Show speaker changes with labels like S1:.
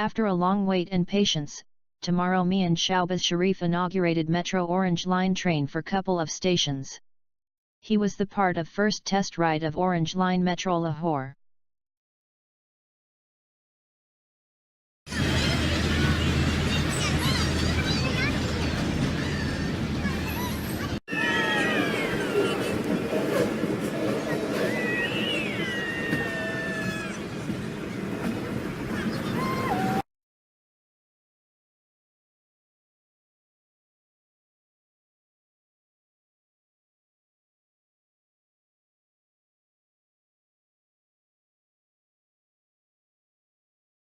S1: After a long wait and patience, tomorrow Mian Shahbaz Shareef inaugurated Metro Orange Line train for couple of stations. He was the part of first test ride of Orange Line Metro Lahore.